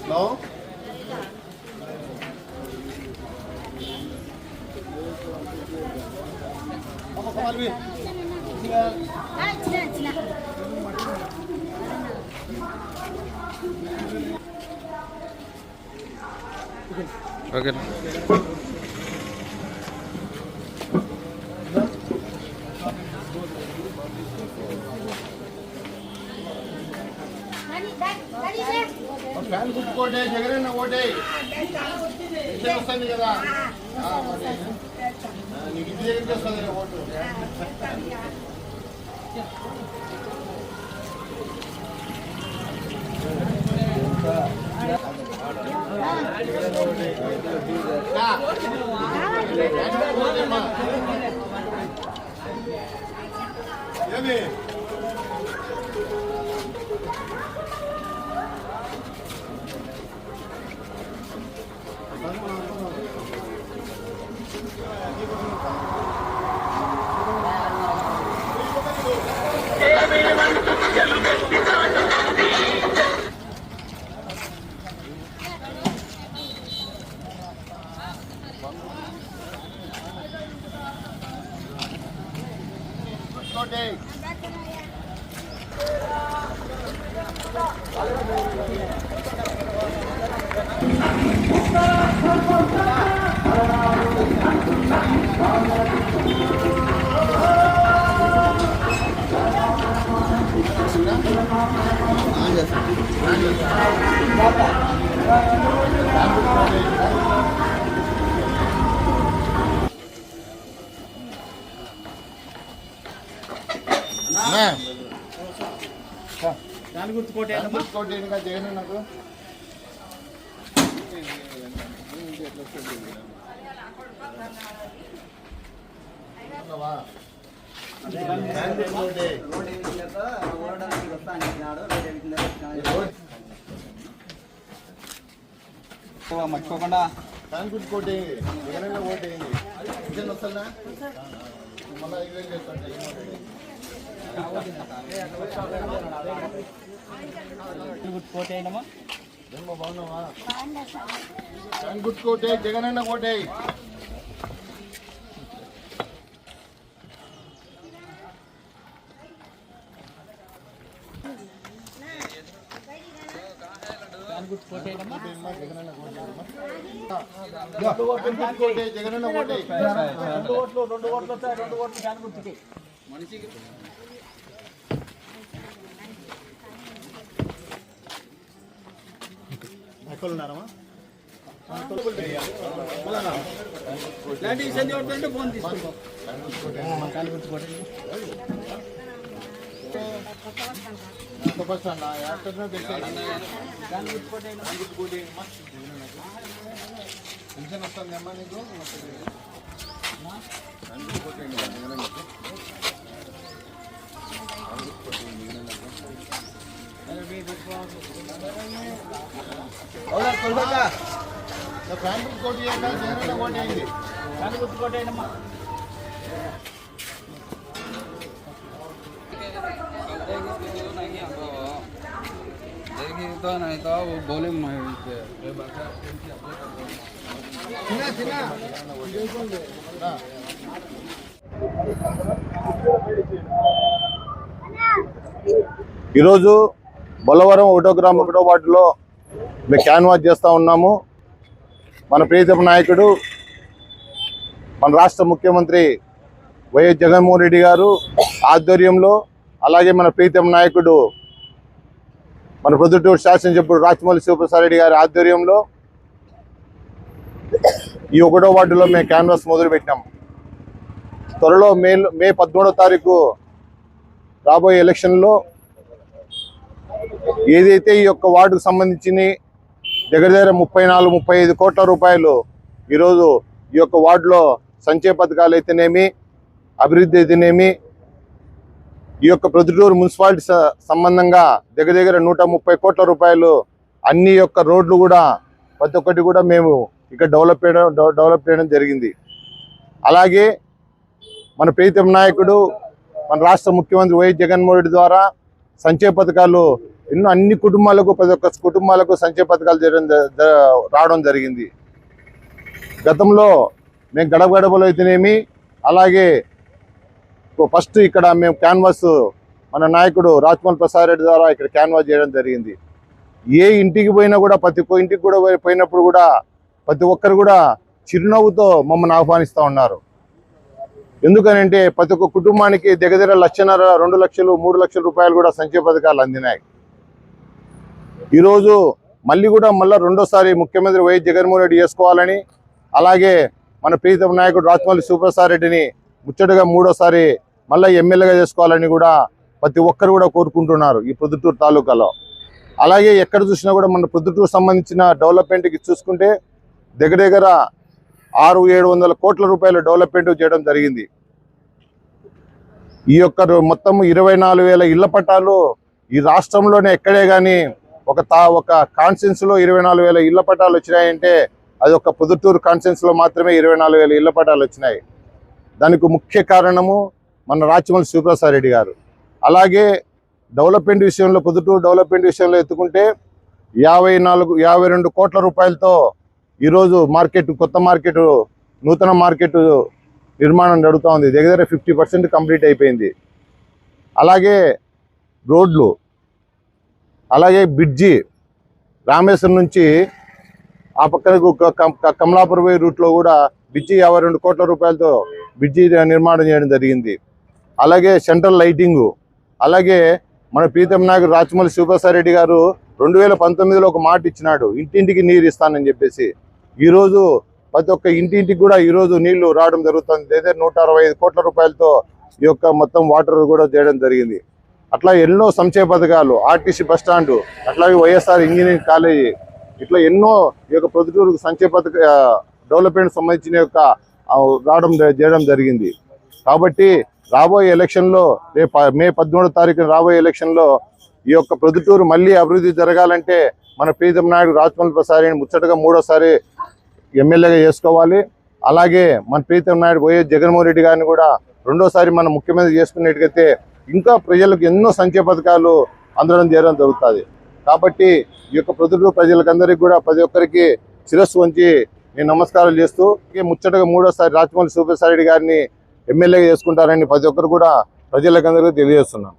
No? Okay. Fan గుర్తుకోటే Jagananna ఓటే వస్తుంది కదా నీకు ఇంటి దగ్గరికి వస్తుంది ఓటు ఏమి దాని గుర్తుకోటే జగన్ నాకు మర్చిపోకుండా దాని గుర్తుకోటే జగన్ ఓటేయండి విజన్ వస్తుందా మళ్ళీ ఇవేం చేస్తాంటే గుర్తుకోటేయడమా జన్మ బాగున్నావా దాని గుర్తుకోటే జగనన్న ఓటే జగనన్న ఓటే రెండు ఓట్లు వచ్చాయి 2 ఓట్లు ఫ్యాన్ గుర్తుకి మనిషికి ఉన్నారమ్మా ఫోన్ తీసుకో పెన్షన్ వస్తుందమ్మా నీకు ఫ్యాన్ గుర్తుకోటి జగన్ ఓటేయండి ఫ్యాన్ గుర్తుకోటేయడమ్మా तो नहीं तो वो बोले ఈరోజు బొల్లవరం 1వ గ్రామం 1వ వార్డులో మేము క్యాన్వాస్ చేస్తూ ఉన్నాము. మన ప్రియతమ నాయకుడు మన రాష్ట్ర ముఖ్యమంత్రి వైఎస్ జగన్మోహన్ రెడ్డి గారు ఆధ్వర్యంలో, అలాగే మన ప్రియతమ నాయకుడు మన ప్రొద్దుటూరు శాసనసభ్యుడు రాచమల్లి శివప్రసాదరెడ్డి గారి ఆధ్వర్యంలో ఈ 1వ వార్డులో మేము క్యాన్వాస్ మొదలుపెట్టినాం. త్వరలో మే 13వ తారీఖు రాబోయే ఎలక్షన్లో ఏదైతే ఈ యొక్క వార్డుకు సంబంధించి దగ్గర 34-35 కోట్ల రూపాయలు ఈరోజు ఈ యొక్క వార్డులో సంక్షేమ పథకాలు అయితేనేమి, అభివృద్ధి అయితేనేమి, ఈ యొక్క ప్రొద్దుటూరు మున్సిపాలిటీ సంబంధంగా దగ్గర 130 కోట్ల రూపాయలు అన్ని యొక్క రోడ్లు కూడా ప్రతి ఒక్కటి కూడా మేము ఇక్కడ డెవలప్ చేయడం జరిగింది. అలాగే మన ప్రీతం నాయకుడు మన రాష్ట్ర ముఖ్యమంత్రి వైఎస్ జగన్మోహన్ రెడ్డి ద్వారా సంక్షేమ పథకాలు అన్ని కుటుంబాలకు, ప్రతి ఒక్క కుటుంబాలకు సంక్షేమ పథకాలు రావడం జరిగింది. గతంలో మేము గడప గడపలో అయితేనేమి, అలాగే ఫస్ట్ ఇక్కడ మేము క్యాన్వాస్ మన నాయకుడు రాచమల్లి ప్రసాద్ రెడ్డి ద్వారా ఇక్కడ క్యాన్వాస్ చేయడం జరిగింది. ఏ ఇంటికి పోయినా కూడా ప్రతి ఒక్క ఇంటికి కూడా పోయినప్పుడు కూడా ప్రతి ఒక్కరు కూడా చిరునవ్వుతో మమ్మల్ని ఆహ్వానిస్తూ ఉన్నారు. ఎందుకనంటే ప్రతి ఒక్క కుటుంబానికి దగ్గర 1,50,000, 2 లక్షలు, 3 లక్షల రూపాయలు కూడా సంక్షేమ పథకాలు అందినాయి. ఈరోజు మళ్ళీ రెండోసారి ముఖ్యమంత్రి వైఎస్ జగన్మోహన్ రెడ్డి చేసుకోవాలని, అలాగే మన ప్రీతం నాయకుడు రాచమల్లి శివప్రసాద్ రెడ్డిని ముచ్చటగా 3వసారి మళ్ళీ ఎమ్మెల్యేగా చేసుకోవాలని కూడా ప్రతి ఒక్కరు కూడా కోరుకుంటున్నారు ఈ ప్రొద్దుటూరు తాలూకాలో. అలాగే ఎక్కడ చూసినా కూడా మన ప్రొద్దుటూరు సంబంధించిన డెవలప్మెంట్కి చూసుకుంటే దగ్గర 600-700 కోట్ల రూపాయలు డెవలప్మెంట్ చేయడం జరిగింది. ఈ యొక్క మొత్తం 24,000 ఇళ్ల పట్టాలు ఈ రాష్ట్రంలోనే ఎక్కడే కానీ ఒక కాన్స్టిట్యున్సీలో 24,000 ఇళ్ల పట్టాలు వచ్చినాయంటే అది ఒక ప్రొద్దుటూరు కాన్స్టిట్యున్సీలో మాత్రమే 24,000 ఇళ్ల పట్టాలు వచ్చినాయి. దానికి ముఖ్య కారణము మన రాచమల్లి శివప్రసాద్ రెడ్డి గారు. అలాగే డెవలప్మెంట్ విషయంలో, ప్రొద్దుటూరు డెవలప్మెంట్ విషయంలో ఎత్తుకుంటే 52 కోట్ల రూపాయలతో ఈరోజు కొత్త మార్కెట్, నూతన మార్కెట్ నిర్మాణం జరుగుతూ ఉంది. దగ్గర 50% కంప్లీట్ అయిపోయింది. అలాగే రోడ్లు, అలాగే బ్రిడ్జి రామేశ్వరం నుంచి ఆ పక్కనకు కమలాపురం రూట్లో కూడా బ్రిడ్జి 52 కోట్ల రూపాయలతో బ్రిడ్జి నిర్మాణం చేయడం జరిగింది. అలాగే సెంట్రల్ లైటింగు, అలాగే మన ప్రీతం నాయకుడు రాచమల్లి శివప్రసాద్ రెడ్డి గారు 2019లో ఒక మాట ఇచ్చినాడు, ఇంటింటికి నీరు ఇస్తానని చెప్పేసి. ఈరోజు ప్రతి ఒక్క ఇంటింటికి కూడా ఈరోజు నీళ్లు రావడం జరుగుతుంది. దగ్గర 165 కోట్ల రూపాయలతో ఈ యొక్క మొత్తం వాటర్ కూడా చేయడం జరిగింది. అట్లా ఎన్నో సంక్షేమ పథకాలు, ఆర్టీసీ బస్టాండు, అట్లాగే వైఎస్ఆర్ ఇంజనీరింగ్ కాలేజీ, ఇట్లా ఎన్నో ఈ యొక్క ప్రొద్దుటూరుకు సంక్షేమ పథక డెవలప్మెంట్ సంబంధించిన యొక్క చేయడం జరిగింది. కాబట్టి రాబోయే ఎలక్షన్లో మే 13వ తారీఖున రాబోయే ఎలక్షన్లో ఈ యొక్క ప్రొద్దుటూరు మళ్ళీ అభివృద్ధి జరగాలంటే మన ప్రీతం నాయకుడు రాచమల్లి ప్రసాద్ రెడ్డిని ముచ్చటగా 3వసారి ఎమ్మెల్యేగా చేసుకోవాలి. అలాగే మన ప్రీతం నాయుడు వైఎస్ జగన్మోహన్ రెడ్డి గారిని కూడా 2వసారి మనం ముఖ్యమంత్రి చేసుకున్నట్టుగైతే ఇంకా ప్రజలకు ఎన్నో సంక్షేమ పథకాలు అందడం చేయడం జరుగుతుంది. కాబట్టి ఈ యొక్క ప్రొద్దుటూరు ప్రజలకందరికీ కూడా ప్రతి ఒక్కరికి శిరస్సు వంచి నేను నమస్కారాలు చేస్తూ ముచ్చటగా 3వసారి రాచమల్లి శివప్రసాద్ రెడ్డి గారిని ఎమ్మెల్యేగా చేసుకుంటారని ప్రతి ఒక్కరు కూడా ప్రజలకందరికీ తెలియజేస్తున్నాను.